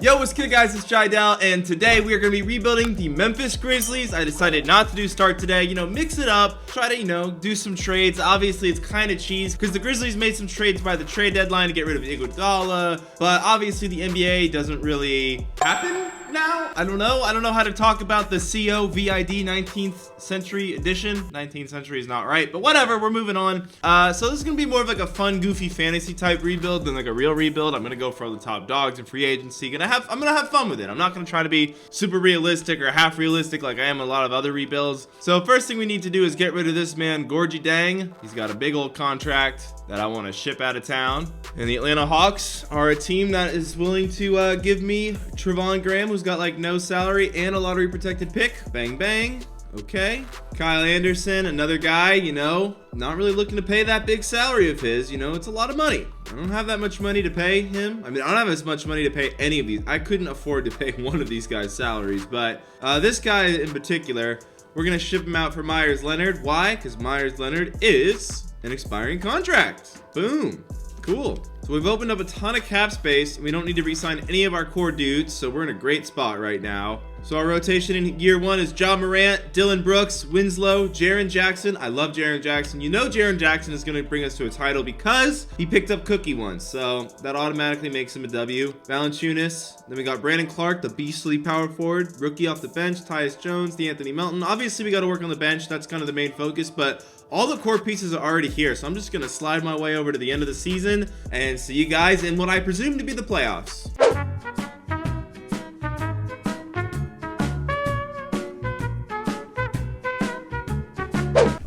Yo, what's good guys, it's Jydell, and today we are going to be rebuilding the Memphis Grizzlies. I decided not to do start today, mix it up, try to, do some trades. Obviously, it's kind of cheese because the Grizzlies made some trades by the trade deadline to get rid of Iguodala, but obviously the NBA doesn't really happen now. I don't know how to talk about the COVID 19th century edition. 19th century is not right, but whatever, we're moving on. So this is gonna be more of like a fun, goofy fantasy type rebuild than like a real rebuild. I'm gonna go for all the top dogs in free agency. I'm gonna have fun with it. I'm not gonna try to be super realistic or half realistic like I am a lot of other rebuilds. So first thing we need to do is get rid of this man, Gorgie Dang. He's got a big old contract that I want to ship out of town. And the Atlanta Hawks are a team that is willing to give me Trevon Graham, who's got like no salary and a lottery protected pick. Bang, bang. Okay. Kyle Anderson, another guy, not really looking to pay that big salary of his. It's a lot of money. I don't have that much money to pay him. I don't have as much money to pay any of these. I couldn't afford to pay one of these guys' salaries, but this guy in particular, we're going to ship him out for Myers Leonard. Why? Because Myers Leonard is an expiring contract. Boom. Cool. So we've opened up a ton of cap space. We don't need to re-sign any of our core dudes, so we're in a great spot right now. So our rotation in year one is Ja Morant, Dylan Brooks, Winslow, Jaren Jackson. I love Jaren Jackson. Jaren Jackson is going to bring us to a title because he picked up Cookie once, so that automatically makes him a W. Valanciunas. Then we got Brandon Clark, the beastly power forward, rookie off the bench. Tyus Jones, D'Anthony Melton. Obviously, we got to work on the bench. That's kind of the main focus, but all the core pieces are already here, so I'm just going to slide my way over to the end of the season and see you guys in what I presume to be the playoffs.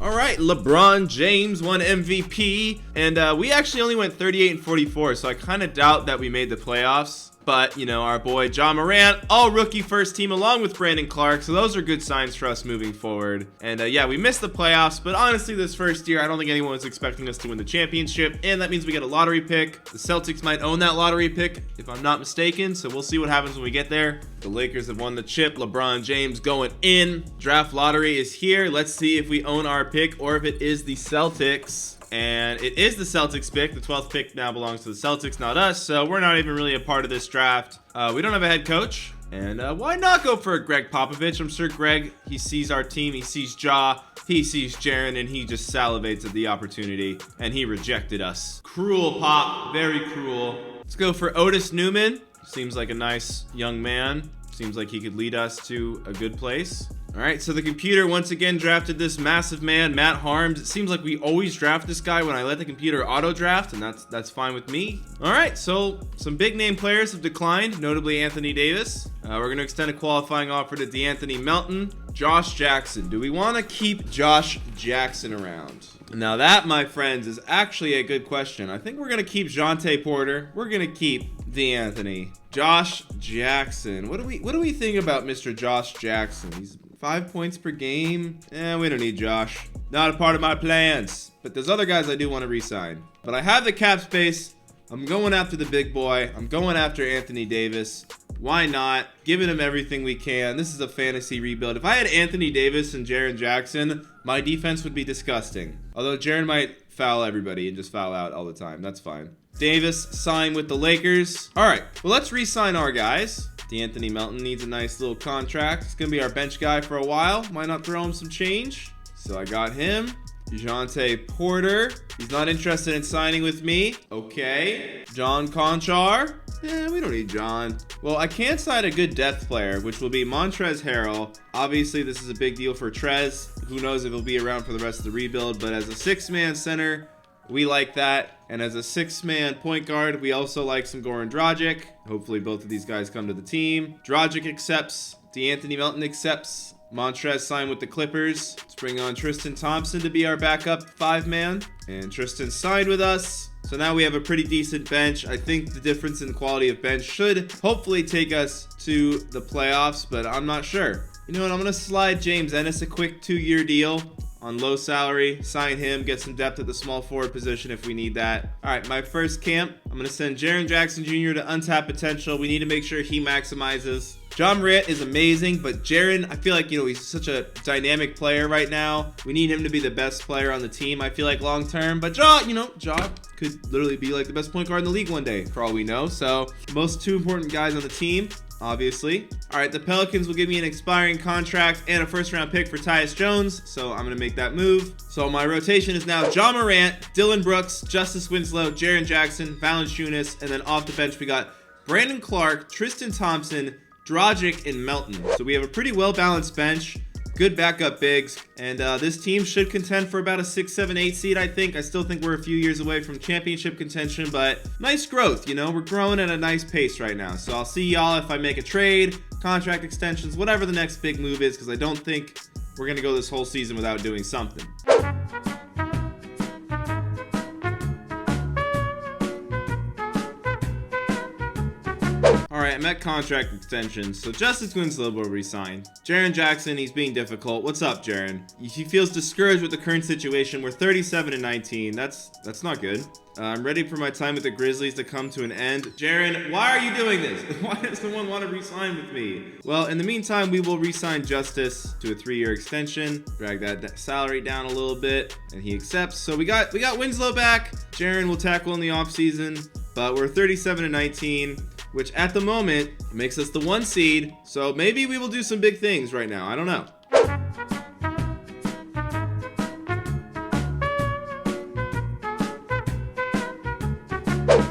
All right, LeBron James won MVP, and we actually only went 38 and 44, so I kind of doubt that we made the playoffs. But, our boy Ja Morant, all rookie first team along with Brandon Clark. So those are good signs for us moving forward. And yeah, we missed the playoffs. But honestly, this first year, I don't think anyone was expecting us to win the championship. And that means we get a lottery pick. The Celtics might own that lottery pick, if I'm not mistaken. So we'll see what happens when we get there. The Lakers have won the chip. LeBron James going in. Draft lottery is here. Let's see if we own our pick or if it is the Celtics. And it is the Celtics pick. The 12th pick now belongs to the Celtics, not us. So we're not even really a part of this draft. We don't have a head coach. And why not go for Greg Popovich? I'm sure Greg, he sees our team. He sees Ja. He sees Jaren. And he just salivates at the opportunity. And he rejected us. Cruel, Pop. Very cruel. Let's go for Otis Newman. Seems like a nice young man. Seems like he could lead us to a good place. All right, so the computer once again drafted this massive man, Matt Harms. It seems like we always draft this guy when I let the computer auto draft, and that's fine with me. All right, so some big name players have declined, notably Anthony Davis. We're going to extend a qualifying offer to D'Anthony Melton. Josh Jackson. Do we want to keep Josh Jackson around? Now that, my friends, is actually a good question. I think we're going to keep Jonte Porter. We're going to keep D'Anthony. Josh Jackson. What do we think about Mr. Josh Jackson? He's 5 points per game. We don't need Josh. Not a part of my plans. But there's other guys I do want to re-sign. But I have the cap space. I'm going after the big boy. I'm going after Anthony Davis. Why not? Giving him everything we can. This is a fantasy rebuild. If I had Anthony Davis and Jaren Jackson, my defense would be disgusting. Although Jaren might foul everybody and just foul out all the time. That's fine. Davis signed with the Lakers. All right, well, let's re-sign our guys. D'Anthony Melton needs a nice little contract. He's going to be our bench guy for a while. Why not throw him some change? So I got him. Jonte Porter. He's not interested in signing with me. Okay. John Conchar. We don't need John. Well, I can sign a good depth player, which will be Montrezl Harrell. Obviously, this is a big deal for Trez. Who knows if he'll be around for the rest of the rebuild, but as a six-man center, we like that. And as a six-man point guard, we also like some Goran Dragic. Hopefully both of these guys come to the team. Dragic accepts. D'Anthony Melton accepts. Montrez signed with the Clippers. Let's bring on Tristan Thompson to be our backup five-man. And Tristan signed with us. So now we have a pretty decent bench. I think the difference in quality of bench should hopefully take us to the playoffs, but I'm not sure. You know what? I'm going to slide James Ennis a quick 2-year deal on low salary, sign him, get some depth at the small forward position if we need that. All right, my first camp, I'm going to send Jaren Jackson Jr. to untapped potential. We need to make sure he maximizes. Ja Morant is amazing, but Jaren, I feel like, he's such a dynamic player right now. We need him to be the best player on the team, I feel like, long term. But Ja could literally be like the best point guard in the league one day, for all we know. So most two important guys on the team, obviously. All right, the Pelicans will give me an expiring contract and a first-round pick for Tyus Jones, so I'm going to make that move. So my rotation is now Ja Morant, Dylan Brooks, Justice Winslow, Jaren Jackson, Valanciunas, and then off the bench we got Brandon Clark, Tristan Thompson, Dragic, and Melton. So we have a pretty well-balanced bench. Good backup bigs, and this team should contend for about a 6, 7, 8 seed, I think. I still think we're a few years away from championship contention, but nice growth, you know? We're growing at a nice pace right now. So I'll see y'all if I make a trade, contract extensions, whatever the next big move is, because I don't think we're going to go this whole season without doing something. Alright, I'm at contract extensions. So Justice Winslow will resign. Jaren Jackson, he's being difficult. What's up, Jaren? He feels discouraged with the current situation. We're 37-19. That's not good. I'm ready for my time with the Grizzlies to come to an end. Jaren, why are you doing this? Why does someone want to re-sign with me? Well, in the meantime, we will re-sign Justice to a 3-year extension. Drag that salary down a little bit, and he accepts. So we got Winslow back. Jaren will tackle in the offseason, but we're 37-19. Which at the moment makes us the 1 seed. So maybe we will do some big things right now. I don't know.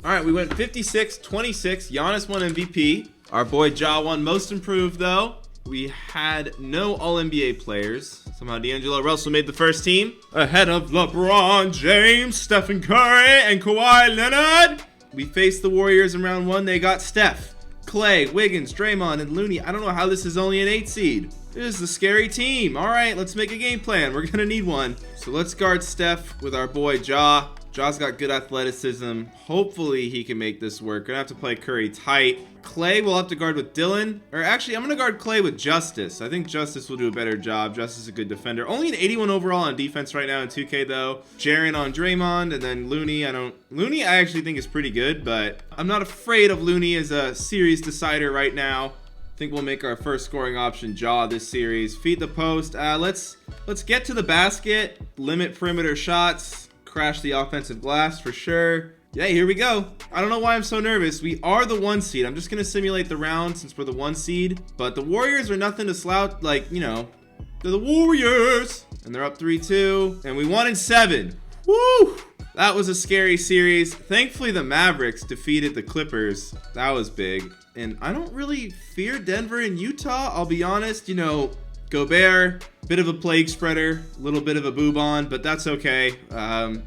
All right, we went 56-26. Giannis won MVP. Our boy Ja won Most Improved, though. We had no All-NBA players. Somehow D'Angelo Russell made the first team ahead of LeBron James, Stephen Curry, and Kawhi Leonard. We faced the Warriors in round 1. They got Steph, Clay, Wiggins, Draymond, and Looney. I don't know how this is only an 8 seed. This is a scary team. All right, let's make a game plan. We're going to need one. So let's guard Steph with our boy Ja. Ja's got good athleticism. Hopefully he can make this work. Gonna have to play Curry tight. Clay will have to guard with Dylan. Or actually, I'm gonna guard Clay with Justice. I think Justice will do a better job. Justice is a good defender. Only an 81 overall on defense right now in 2K though. Jaren on Draymond, and then Looney. Looney I actually think is pretty good, but I'm not afraid of Looney as a series decider right now. I think we'll make our first scoring option Ja this series. Feed the post. Let's get to the basket. Limit perimeter shots. Crash the offensive glass for sure. Yeah, here we go. I don't know why I'm so nervous. We are the 1 seed. I'm just going to simulate the round since we're the 1 seed. But the Warriors are nothing to slouch. Like, you know, they're the Warriors. And they're up 3-2. And we won in 7. Woo! That was a scary series. Thankfully, the Mavericks defeated the Clippers. That was big. And I don't really fear Denver and Utah. I'll be honest. You know, Gobert, bit of a plague spreader, a little bit of a boob-on, but that's okay.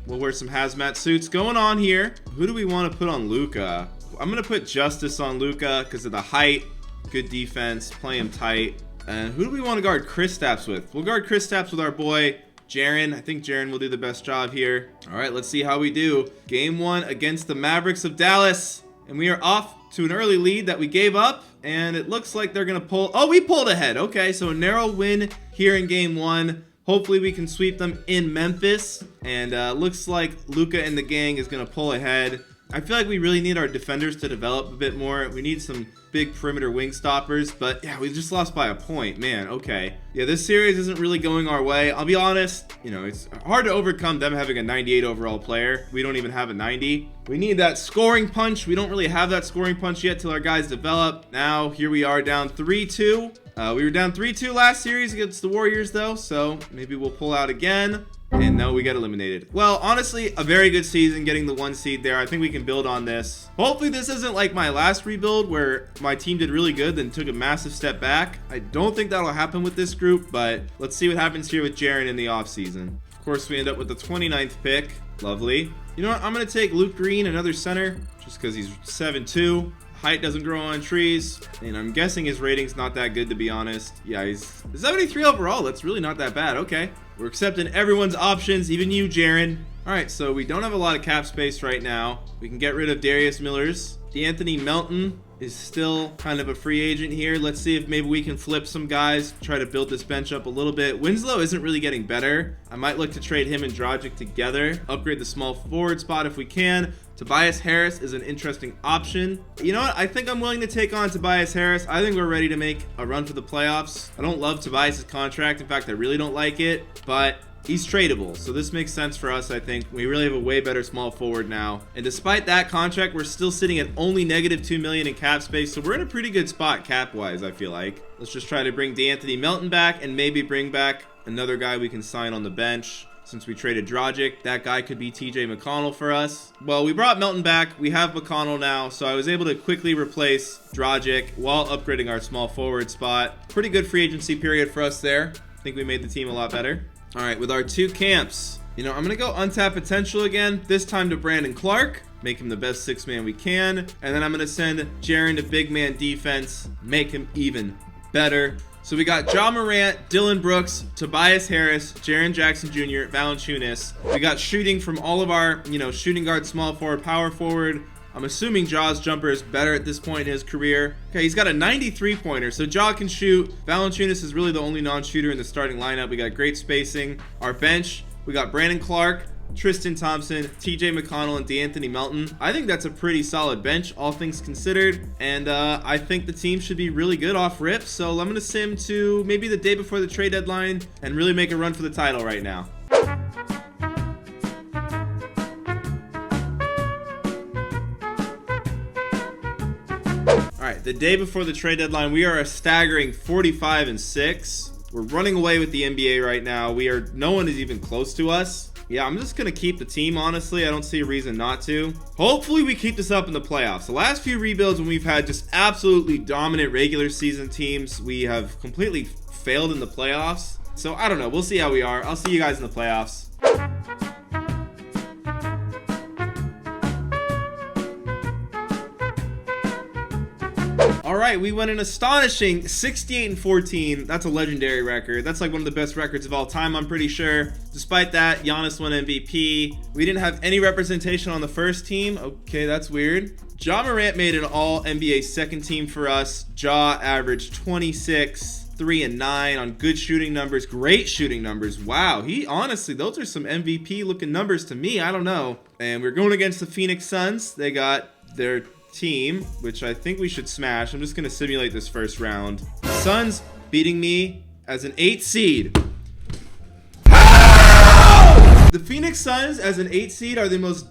We'll wear some hazmat suits. Going on here, who do we want to put on Luka? I'm going to put Justice on Luka because of the height, good defense, play him tight. And who do we want to guard Kristaps with? We'll guard Kristaps with our boy Jaren. I think Jaren will do the best job here. All right, let's see how we do. Game 1 against the Mavericks of Dallas. And we are off to an early lead that we gave up. And it looks like they're going to pull. Oh, we pulled ahead. Okay, so a narrow win here in game 1. Hopefully we can sweep them in Memphis. And looks like Luka and the gang is going to pull ahead. I feel like we really need our defenders to develop a bit more. We need some big perimeter wing stoppers. But yeah, we just lost by a point. Man, okay. Yeah, this series isn't really going our way. I'll be honest. You know, it's hard to overcome them having a 98 overall player. We don't even have a 90. We need that scoring punch. We don't really have that scoring punch yet till our guys develop. Now, here we are down 3-2. We were down 3-2 last series against the Warriors, though. So maybe we'll pull out again. And no, we got eliminated. Well, honestly, a very good season getting the 1 seed there. I think we can build on this. Hopefully this isn't like my last rebuild where my team did really good then took a massive step back. I don't think that'll happen with this group, but let's see what happens here with Jaren in the offseason. Of course, we end up with the 29th pick. Lovely. You know what? I'm going to take Luke Green, another center, just because he's 7'2". Height doesn't grow on trees, and I'm guessing his rating's not that good, to be honest. Yeah, he's 73 overall. That's really not that bad. Okay. We're accepting everyone's options, even you, Jaren. All right, so we don't have a lot of cap space right now. We can get rid of Darius Miller's. D'Anthony Melton is still kind of a free agent here. Let's see if maybe we can flip some guys, try to build this bench up a little bit. Winslow isn't really getting better. I might look to trade him and Dragic together, upgrade the small forward spot if we can. Tobias Harris is an interesting option. You know what? I think I'm willing to take on Tobias Harris. I think we're ready to make a run for the playoffs. I don't love Tobias's contract. In fact, I really don't like it, but he's tradable. So this makes sense for us, I think. We really have a way better small forward now. And despite that contract, we're still sitting at only negative $2 million in cap space. So we're in a pretty good spot cap-wise, I feel like. Let's just try to bring D'Anthony Melton back and maybe bring back another guy we can sign on the bench. Since we traded Dragic, that guy could be TJ McConnell for us. Well, we brought Melton back. We have McConnell now, so I was able to quickly replace Dragic while upgrading our small forward spot. Pretty good free agency period for us there. I think we made the team a lot better. All right, with our 2 camps, I'm going to go untapped potential again, this time to Brandon Clark. Make him the best 6-man we can. And then I'm going to send Jaren to big man defense, make him even better. So we got Ja Morant, Dylan Brooks, Tobias Harris, Jaren Jackson Jr., Valanciunas. We got shooting from all of our, shooting guard, small forward, power forward. I'm assuming Ja's jumper is better at this point in his career. Okay, he's got a 93-pointer, so Ja can shoot. Valanciunas is really the only non-shooter in the starting lineup. We got great spacing. Our bench, we got Brandon Clark, Tristan Thompson, TJ McConnell, and D'Anthony Melton. I think that's a pretty solid bench, all things considered. And I think the team should be really good off rip. So I'm going to sim to maybe the day before the trade deadline and really make a run for the title right now. All right, the day before the trade deadline, we are a staggering 45-6. We're running away with the NBA right now. No one is even close to us. Yeah, I'm just going to keep the team, honestly. I don't see a reason not to. Hopefully, we keep this up in the playoffs. The last few rebuilds when we've had just absolutely dominant regular season teams, we have completely failed in the playoffs. So, I don't know. We'll see how we are. I'll see you guys in the playoffs. All right, we went an astonishing 68-14. That's a legendary record. That's like one of the best records of all time, I'm pretty sure. Despite that, Giannis won MVP. We didn't have any representation on the first team. Okay, that's weird. Ja Morant made an all-NBA second team for us. Ja averaged 26, 3 and 9 on good shooting numbers, great shooting numbers. Wow, honestly, those are some MVP looking numbers to me. I don't know. And we're going against the Phoenix Suns. They got their team, which I think we should smash. I'm just going to simulate this first round. Suns beating me as an 8 seed. The Phoenix Suns as an 8 seed are the most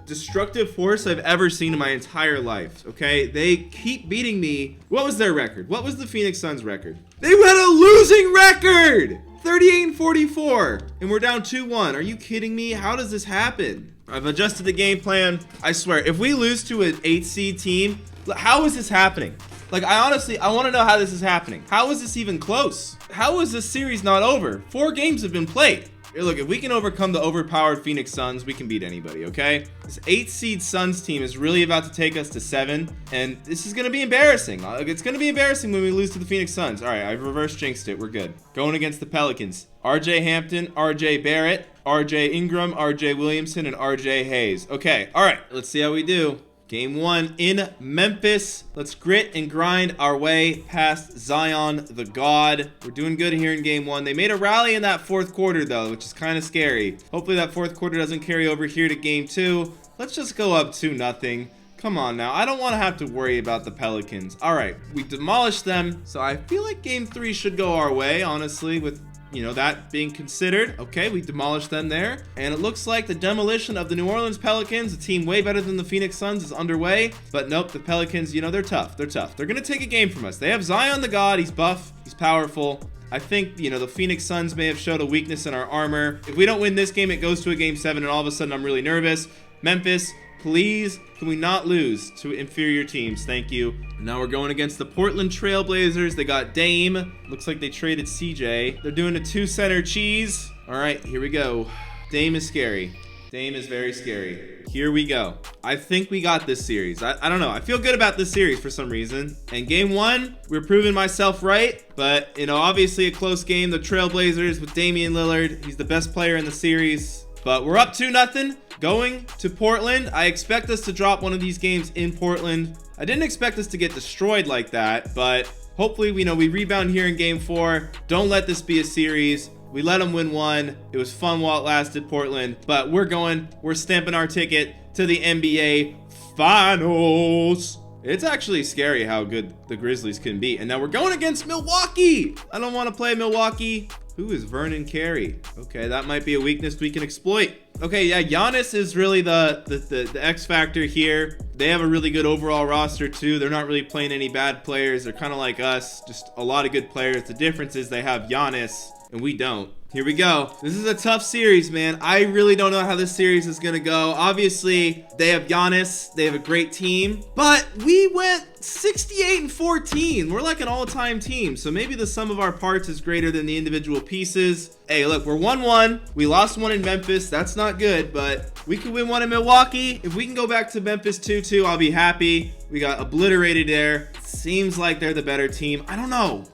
destructive force I've ever seen in my entire life. Okay, they keep beating me. What was their record? What was the Phoenix Suns record? They had a losing record, 38-44, and we're down 2-1. Are you kidding me? How does this happen? I've adjusted the game plan. I swear, if we lose to an 8 seed team, how is this happening? Like, I want to know how this is happening. How is this even close? How is this series not over? 4 games have been played. Hey, look, if we can overcome the overpowered Phoenix Suns, we can beat anybody, okay? This 8 seed Suns team is really about to take us to 7, and this is going to be embarrassing. It's going to be embarrassing when we lose to the Phoenix Suns. All right, I've reverse jinxed it. We're good. Going against the Pelicans. RJ Hampton, RJ Barrett, RJ Ingram, RJ Williamson, and RJ Hayes. Okay, all right, let's see how we do. Game 1 in Memphis. Let's grit and grind our way past Zion the God. We're doing good here in Game 1. They made a rally in that fourth quarter, though, which is kind of scary. Hopefully that fourth quarter doesn't carry over here to Game 2. Let's just go up 2-0. Come on now. I don't want to have to worry about the Pelicans. All right, we demolished them, so I feel like Game 3 should go our way, honestly, with that being considered. Okay, we demolished them there. And it looks like the demolition of the New Orleans Pelicans, a team way better than the Phoenix Suns, is underway. But nope, the Pelicans, they're tough. They're tough. They're going to take a game from us. They have Zion the God. He's buff. He's powerful. I think, the Phoenix Suns may have showed a weakness in our armor. If we don't win this game, it goes to a Game 7, and all of a sudden I'm really nervous. Memphis, please, can we not lose to inferior teams? Thank you. Now we're going against the Portland Trail Blazers. They got Dame. Looks like they traded CJ. They're doing a 2-center cheese. All right, here we go. Dame is scary. Dame is very scary. Here we go. I think we got this series. I don't know. I feel good about this series for some reason. And Game 1, we're proving myself right. But, obviously a close game. The Trail Blazers with Damian Lillard. He's the best player in the series. But we're up 2-0. Going to Portland. I expect us to drop one of these games in Portland. I didn't expect us to get destroyed like that, but hopefully we rebound here in Game 4. Don't let this be a series. We let them win 1. It was fun while it lasted, Portland, but we're stamping our ticket to the NBA Finals. It's actually scary how good the Grizzlies can be. And now we're going against Milwaukee. I don't want to play Milwaukee. Who is Vernon Carey? Okay, that might be a weakness we can exploit. Okay, yeah, Giannis is really the X factor here. They have a really good overall roster too. They're not really playing any bad players. They're kind of like us, just a lot of good players. The difference is they have Giannis and we don't. Here we go. This is a tough series, man. I really don't know how this series is gonna go. Obviously, they have Giannis. They have a great team, but we went 68-14. We're like an all-time team, so maybe the sum of our parts is greater than the individual pieces. Hey, look, we're 1-1. We lost one in Memphis. That's not good, but we could win one in Milwaukee. If we can go back to Memphis 2-2, I'll be happy. We got obliterated there. Seems like they're the better team. I don't know,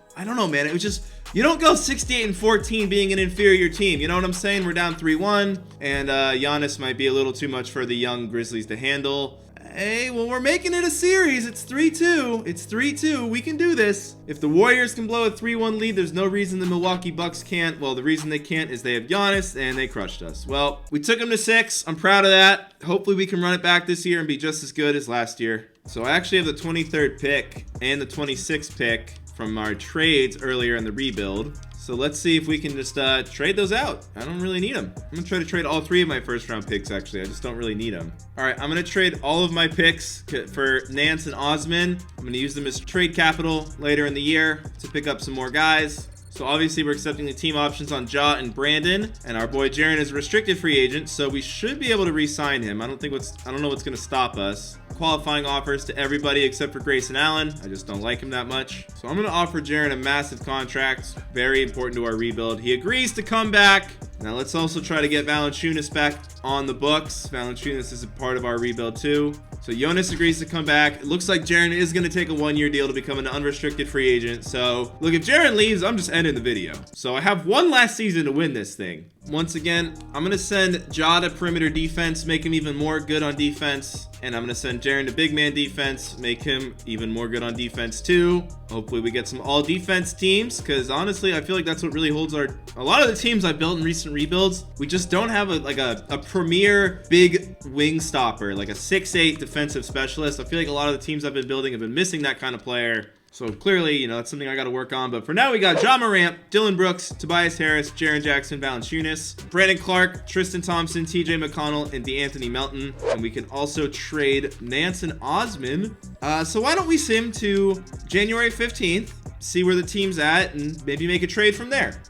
man. It was just... You don't go 68-14 being an inferior team. You know what I'm saying? We're down 3-1, and Giannis might be a little too much for the young Grizzlies to handle. Hey, well, we're making it a series. It's 3-2. It's 3-2. We can do this. If the Warriors can blow a 3-1 lead, there's no reason the Milwaukee Bucks can't. Well, the reason they can't is they have Giannis, and they crushed us. Well, we took them to 6. I'm proud of that. Hopefully, we can run it back this year and be just as good as last year. So I actually have the 23rd pick and the 26th pick from our trades earlier in the rebuild. So let's see if we can just trade those out. I don't really need them. I'm gonna try to trade all 3 of my first round picks, actually. I just don't really need them. All right, I'm gonna trade all of my picks for Nance and Osman. I'm gonna use them as trade capital later in the year to pick up some more guys. So obviously we're accepting the team options on Ja and Brandon, and our boy Jaren is a restricted free agent, so we should be able to re-sign him. I don't know what's gonna stop us. Qualifying offers to everybody except for Grayson Allen. I just don't like him that much. So I'm gonna offer Jaren a massive contract. Very important to our rebuild. He agrees to come back. Now let's also try to get Valanciunas back on the books. Valanciunas is a part of our rebuild too. So Jonas agrees to come back. It looks like Jaren is going to take a 1-year deal to become an unrestricted free agent. So look, if Jaren leaves, I'm just ending the video. So I have one last season to win this thing. Once again, I'm going to send Ja to perimeter defense, make him even more good on defense. And I'm going to send Jaren to big man defense, make him even more good on defense too. Hopefully we get some all defense teams, because honestly, I feel like that's what really holds a lot of the teams I've built in recent rebuilds. We just don't have a premier big wing stopper, like a 6'8" defensive specialist. I feel like a lot of the teams I've been building have been missing that kind of player. So clearly, that's something I got to work on. But for now, we got Ja Morant, Dylan Brooks, Tobias Harris, Jaren Jackson, Valanciunas, Brandon Clark, Tristan Thompson, TJ McConnell, and DeAnthony Melton. And we can also trade Nance and Osman. So why don't we sim to January 15th, see where the team's at, and maybe make a trade from there.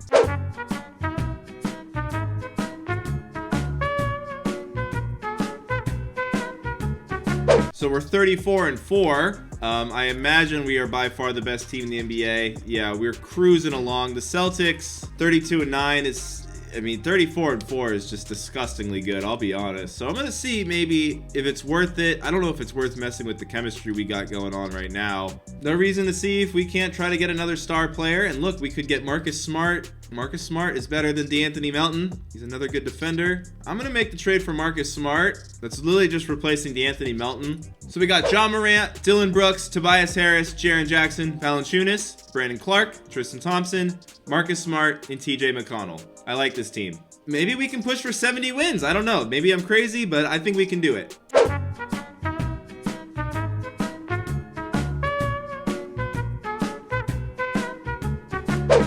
So we're 34-4. I imagine we are by far the best team in the NBA. Yeah, we're cruising along. The Celtics, 32-9 is... 34-4 is just disgustingly good, I'll be honest. So I'm going to see maybe if it's worth it. I don't know if it's worth messing with the chemistry we got going on right now. No reason to see if we can't try to get another star player. And look, we could get Marcus Smart. Marcus Smart is better than DeAnthony Melton. He's another good defender. I'm going to make the trade for Marcus Smart. That's literally just replacing DeAnthony Melton. So we got Ja Morant, Dylan Brooks, Tobias Harris, Jaren Jackson, Valanciunas, Brandon Clark, Tristan Thompson, Marcus Smart, and TJ McConnell. I like this team. Maybe we can push for 70 wins. I don't know. Maybe I'm crazy, but I think we can do it.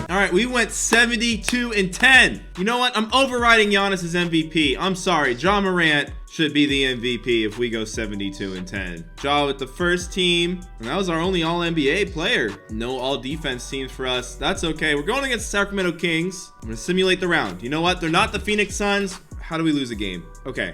All right, we went 72-10. You know what? I'm overriding Giannis's MVP. I'm sorry. Ja Morant should be the MVP if we go 72-10. Ja with the first team, and that was our only all-NBA player. No all-defense teams for us. That's okay. We're going against the Sacramento Kings. I'm gonna simulate the round. You know what? They're not the Phoenix Suns. How do we lose a game? Okay.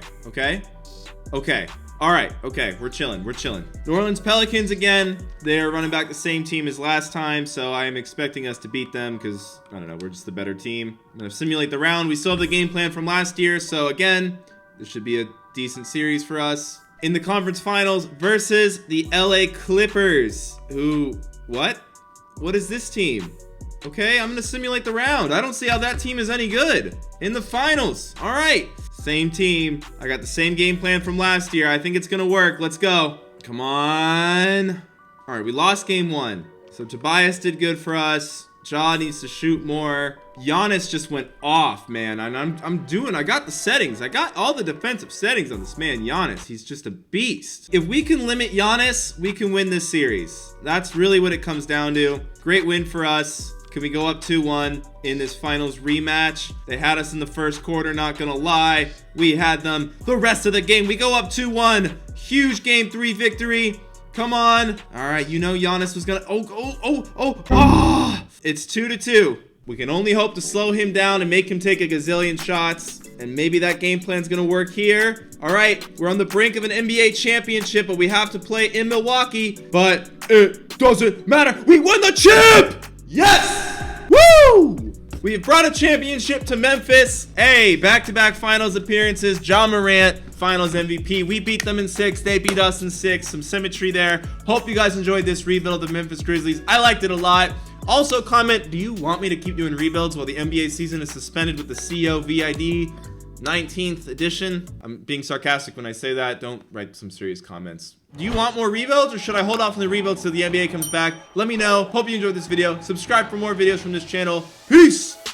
All right, okay, we're chilling. New Orleans Pelicans again. They're running back the same team as last time, so I am expecting us to beat them because, I don't know, we're just the better team. I'm going to simulate the round. We still have the game plan from last year, so again, this should be a decent series for us. In the conference finals versus the LA Clippers. What is this team? Okay, I'm going to simulate the round. I don't see how that team is any good. In the finals, all right. Same team. I got the same game plan from last year. I think it's gonna work. Let's go. Come on. All right, we lost game 1. So Tobias did good for us. Ja needs to shoot more. Giannis just went off, man. And I got the settings. I got all the defensive settings on this man, Giannis. He's just a beast. If we can limit Giannis, we can win this series. That's really what it comes down to. Great win for us. Can we go up 2-1 in this finals rematch? They had us in the first quarter, not gonna lie. We had them the rest of the game. We go up 2-1. Huge game 3 victory. Come on. All right, you know Giannis was gonna, It's 2-2. We can only hope to slow him down and make him take a gazillion shots. And maybe that game plan's gonna work here. All right, we're on the brink of an NBA championship, but we have to play in Milwaukee. But it doesn't matter. We won the chip! Yes! Woo! We have brought a championship to Memphis. Hey, back-to-back finals appearances. Ja Morant, finals MVP. We beat them in 6. They beat us in 6. Some symmetry there. Hope you guys enjoyed this rebuild of the Memphis Grizzlies. I liked it a lot. Also comment, do you want me to keep doing rebuilds while the NBA season is suspended with the COVID 19th edition? I'm being sarcastic when I say that. Don't write some serious comments. Do you want more rebuilds, or should I hold off on the rebuilds till the NBA comes back? Let me know. Hope you enjoyed this video. Subscribe for more videos from this channel. Peace!